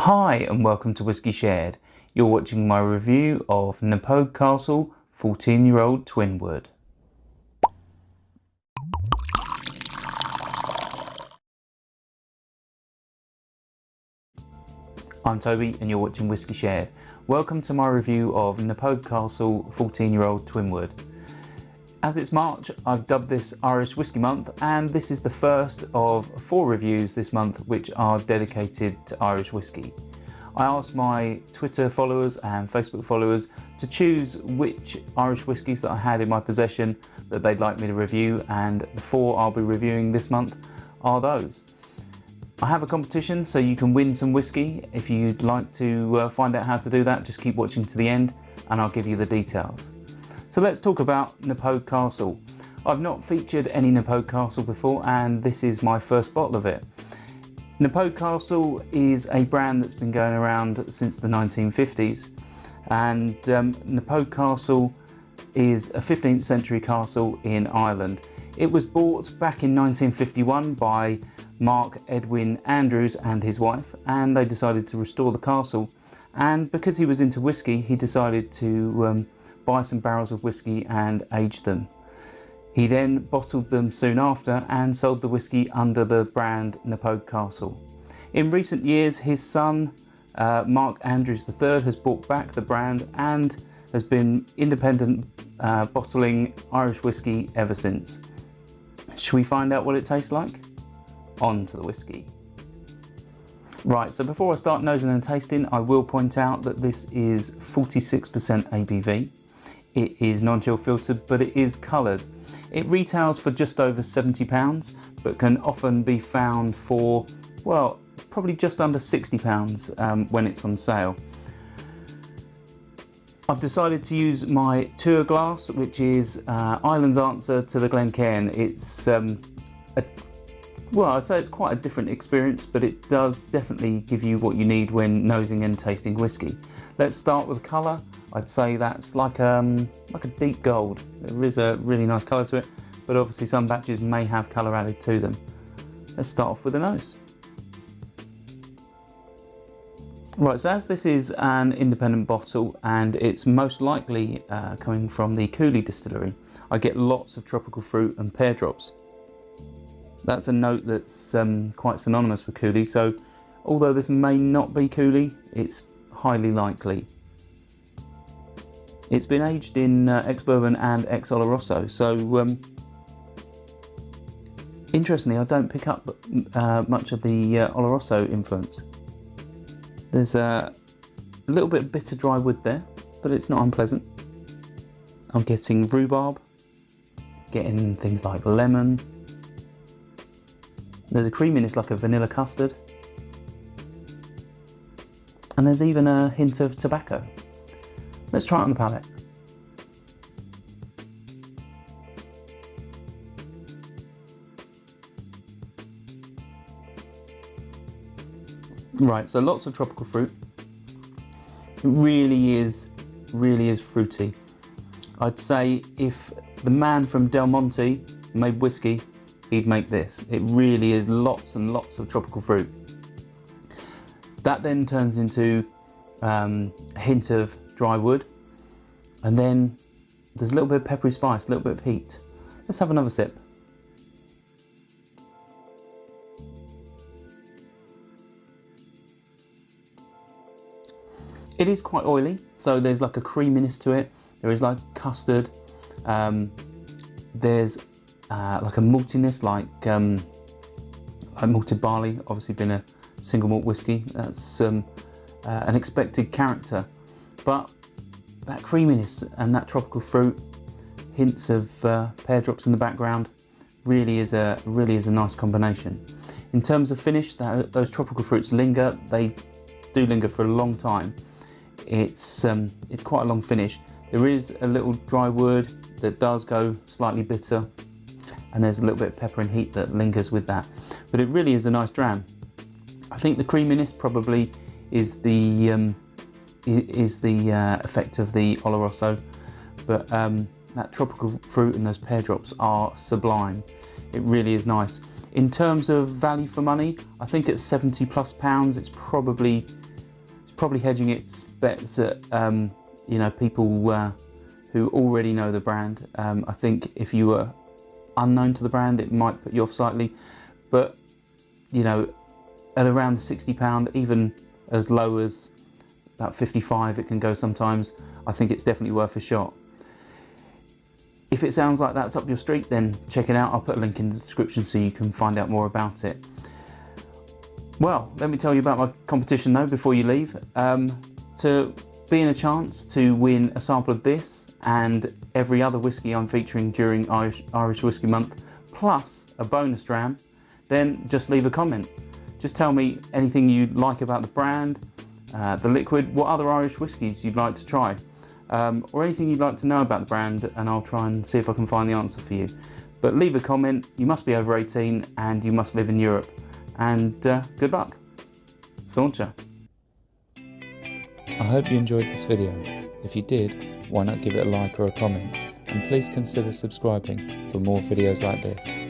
Hi and welcome to Whisky Shared. You're watching my review of Knappogue Castle 14-year-old Twinwood. I'm Toby and you're watching Whisky Shared. Welcome to my review of Knappogue Castle 14-year-old Twinwood. As it's March, I've dubbed this Irish Whisky Month, and this is the first of 4 reviews this month which are dedicated to Irish whisky. I asked my Twitter followers and Facebook followers to choose which Irish whiskies that I had in my possession that they'd like me to review, and the 4 I'll be reviewing this month are those. I have a competition so you can win some whisky. If you'd like to find out how to do that, just keep watching to the end and I'll give you the details. So let's talk about Knappogue Castle. I've not featured any Knappogue Castle before, and this is my first bottle of it. Knappogue Castle is a brand that's been going around since the 1950s, and Knappogue Castle is a 15th century castle in Ireland. It was bought back in 1951 by Mark Edwin Andrews and his wife, and they decided to restore the castle, and because he was into whisky he decided to buy some barrels of whisky and age them. He then bottled them soon after and sold the whisky under the brand Knappogue Castle. In recent years, his son, Mark Andrews III, has brought back the brand and has been independent bottling Irish whisky ever since. Should we find out what it tastes like? On to the whisky. Right, so before I start nosing and tasting, I will point out that this is 46% ABV. It is non-chill filtered, but it is coloured. It retails for just over £70, but can often be found for, well, probably just under £60 when it's on sale. I've decided to use my tour glass, which is Ireland's answer to the Glencairn. It's, well, I'd say it's quite a different experience, but it does definitely give you what you need when nosing and tasting whisky. Let's start with colour. I'd say that's like a deep gold. There is a really nice colour to it, but obviously some batches may have colour added to them. Let's start off with the nose. Right, so as this is an independent bottle and it's most likely coming from the Cooley distillery, I get lots of tropical fruit and pear drops. That's a note that's quite synonymous with Cooley, so although this may not be Cooley, it's highly likely. It's been aged in ex-bourbon and ex-oloroso, so interestingly I don't pick up much of the oloroso influence. There's a little bit of bitter dry wood there, but it's not unpleasant. I'm getting rhubarb, getting things like lemon. There's a creaminess like a vanilla custard, and there's even a hint of tobacco. Let's try it on the palate. Right, so lots of tropical fruit. It really is fruity. I'd say if the man from Del Monte made whiskey, he'd make this. It really is lots and lots of tropical fruit. That then turns into a hint of dry wood, and then there's a little bit of peppery spice, a little bit of heat. Let's have another sip. It is quite oily, so there's like a creaminess to it. There is like custard. There's like a maltiness, like malted barley, obviously been a single malt whiskey. That's an expected character, but that creaminess and that tropical fruit, hints of pear drops in the background, really is a nice combination. In terms of finish, those tropical fruits linger. They do linger for a long time. It's quite a long finish. There is a little dry wood that does go slightly bitter, and there's a little bit of pepper and heat that lingers with that. But it really is a nice dram. I think the creaminess probably is the effect of the oloroso, but that tropical fruit and those pear drops are sublime. It really is nice. In terms of value for money, I think at £70+ it's probably probably hedging its bets at you know, people who already know the brand. I think if you were unknown to the brand, it might put you off slightly, but you know, at around the £60, even as low as about 55 it can go sometimes, I think it's definitely worth a shot. If it sounds like that's up your street, then check it out. I'll put a link in the description so you can find out more about it. Well, let me tell you about my competition though before you leave. To be in a chance to win a sample of this and every other whisky I'm featuring during Irish Whisky Month, plus a bonus dram, then just leave a comment. Just tell me anything you like about the brand, the liquid, what other Irish whiskies you'd like to try, or anything you'd like to know about the brand, and I'll try and see if I can find the answer for you. But leave a comment. You must be over 18 and you must live in Europe. And good luck. Stauncher. I hope you enjoyed this video. If you did, why not give it a like or a comment, and please consider subscribing for more videos like this.